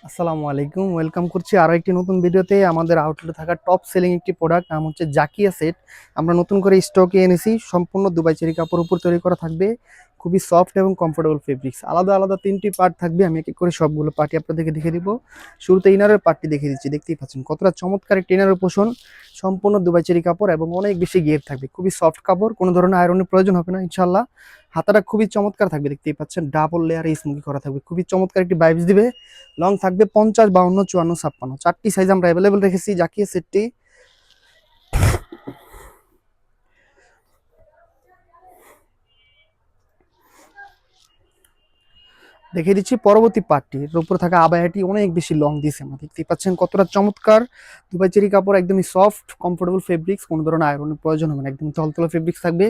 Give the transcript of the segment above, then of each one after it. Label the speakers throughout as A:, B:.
A: আসসালামু আলাইকুম, ওয়েলকাম করছি আরো একটি নতুন ভিডিওতে। আমাদের আউটলেটে থাকা টপ সেলিং একটি প্রোডাক্ট নাম হচ্ছে জাকিয়া সেট। আমরা নতুন করে স্টকে এনেছি। সম্পূর্ণ দুবাই চেরি কাপড় উপর তৈরি করা থাকবে। খুবই সফট এবং কমফোর্টেবল ফেব্রিক্স। আলাদা আলাদা তিনটি পার্ট থাকবে। আমি এক এক করে সবগুলো পার্টি আপনাদেরকে দেখে দিব। শুরুতে ইনারের পার্টটি দেখিয়ে দিচ্ছি, দেখতেই পাচ্ছেন কতটা চমৎকার একটি ইনারের পোষণ। সম্পূর্ণ দুবাই চেরি কাপড় এবং অনেক বেশি গের থাকবে। খুবই সফট কাপড়, কোনো ধরনের আয়রনের প্রয়োজন হবে না ইনশাল্লাহ। হাতাটা খুবই চমৎকার থাকবে, দেখতেই পাচ্ছেন ডাবল লেয়ারে স্মোকি করা থাকবে, খুবই চমৎকার একটি ভাইবস দিবে। লং থাকবে 50, 52, 54, 56, চারটি সাইজ আমরা অ্যাভেলেবেল রেখেছি জাকিয়ে সেটটি। দেখিয়ে দিচ্ছি পরবর্তী পার্টটি। এর উপরে থাকা আবায়াটি অনেক বেশি লং দিয়েছে, আমরা দেখতেই পাচ্ছেন কতটা চমৎকার। দুবাই চেরি কাপড়, একদমই সফট কমফোর্টেবল ফেব্রিক্স, কোনো ধরনের আয়রনের প্রয়োজন হবে না, একদম তলতলা ফেব্রিক্স থাকবে।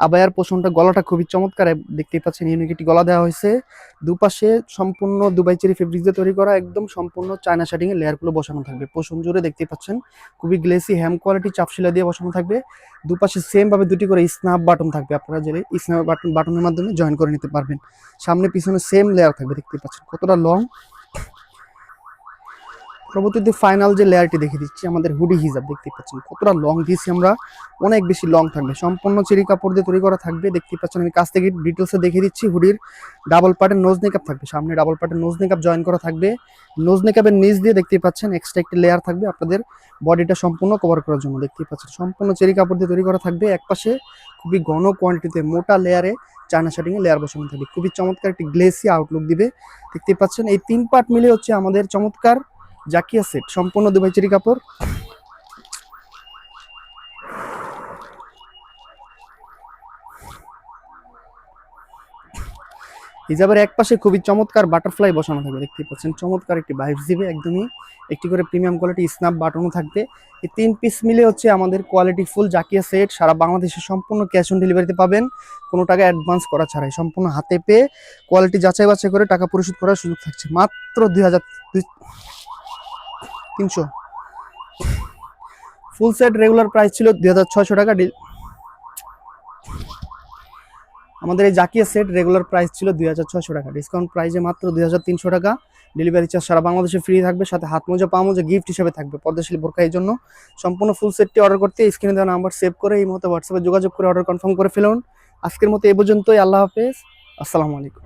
A: আবায়ার পোষণটা, গলাটা খুবই চমৎকার, দেখতেই পাচ্ছেন ইউনিক একটি গলা দেওয়া হয়েছে। দুপাশে সম্পূর্ণ দুবাই চেরি ফেব্রিক্স দিয়ে তৈরি করা, একদম সম্পূর্ণ চায়না শার্টিং এর লেয়ারগুলো বসানো থাকবে। পোষণ জুড়ে দেখতেই পাচ্ছেন খুবই গ্লেসি হ্যাম কোয়ালিটি চাপশিলা দিয়ে বসানো থাকবে। দুপাশে সেম ভাবে দুটি করে স্ন্যাপ বাটন থাকবে, আপনারা যে স্ন্যাপ বাটনের মাধ্যমে জয়েন করে নিতে পারবেন। সামনে পিছনে সেম লেয়ার থাকবে, দেখতে পাচ্ছেন কতটা লং। পরবর্তীতে ফাইনাল যে লেয়ারটি দেখে দিচ্ছি, আমাদের হুডি হিজাব, দেখতে পাচ্ছেন কতটা লং দিয়েছি আমরা, অনেক বেশি লং থাকবে। সম্পূর্ণ চেরি কাপড় দিয়ে তৈরি করা থাকবে, দেখতে পাচ্ছেন। আমি কাছ থেকে ডিটেলসে দেখে দিচ্ছি। হুডির ডাবল পার্টের নোজ মেকআপ থাকবে, সামনে ডাবল পার্টের নোজ মেকআপ জয়েন করা থাকবে। নোজ মেকআপের নিচ দিয়ে দেখতে পাচ্ছেন এক্সট্রা একটি লেয়ার থাকবে আপনাদের বডিটা সম্পূর্ণ কভার করার জন্য, দেখতে পাচ্ছেন সম্পূর্ণ চেরি কাপড় দিয়ে তৈরি করা থাকবে। একপাশে খুবই ঘন কোয়ান্টিটিতে মোটা লেয়ারে চায়না শার্টিং এ লেয়ার বসানো থাকবে, খুবই চমৎকার একটি গ্লেসি আউটলুক দিবে। দেখতে পাচ্ছেন এই তিন পার্ট মিলে হচ্ছে আমাদের চমৎকার জাকিয়া সেট, সম্পূর্ণ দুবাই চেরি কাপড়। হিজাবের এক পাশে খুবই চমৎকার বাটারফ্লাই বসানো থাকবে, দেখতে পাচ্ছেন চমৎকার একটি ভাইবস দিবে। একদমই একটি করে প্রিমিয়াম কোয়ালিটি স্ন্যাপ বাটনও থাকবে। এই তিন পিস মিলে হচ্ছে আমাদের কোয়ালিটি ফুল জাকিয়া সেট। সারা বাংলাদেশে সম্পূর্ণ ক্যাশ অন ডেলিভারিতে পাবেন, কোনো টাকা অ্যাডভান্স করা ছাড়াই, সম্পূর্ণ হাতে পেয়ে কোয়ালিটি যাচাই বাছাই করে টাকা পরিশোধ করার সুযোগ থাকছে মাত্র 2300। ফুল সেট রেগুলার প্রাইস ছিল 2600 টাকা। আমাদের এই জাকিয়া সেট রেগুলার প্রাইস ছিল 2600 টাকা, ডিসকাউন্ট প্রাইসে মাত্র 2300 টাকা। ডেলিভারি চার্জ সারা বাংলাদেশে ফ্রি থাকবে, সাথে হাত মোজা পা মোজা গিফট হিসেবে থাকবে পর্দাশীল বোরকা। এই জন্য সম্পূর্ণ ফুল সেটটি অর্ডার করতে স্ক্রিনে দেওয়া নাম্বার সেভ করে এই মুহূর্তে হোয়াটসঅ্যাপে যোগাযোগ করে অর্ডার কনফার্ম করে ফেলুন। আজকের মতো এই পর্যন্তই, আল্লাহ হাফেজ, আসসালামু আলাইকুম।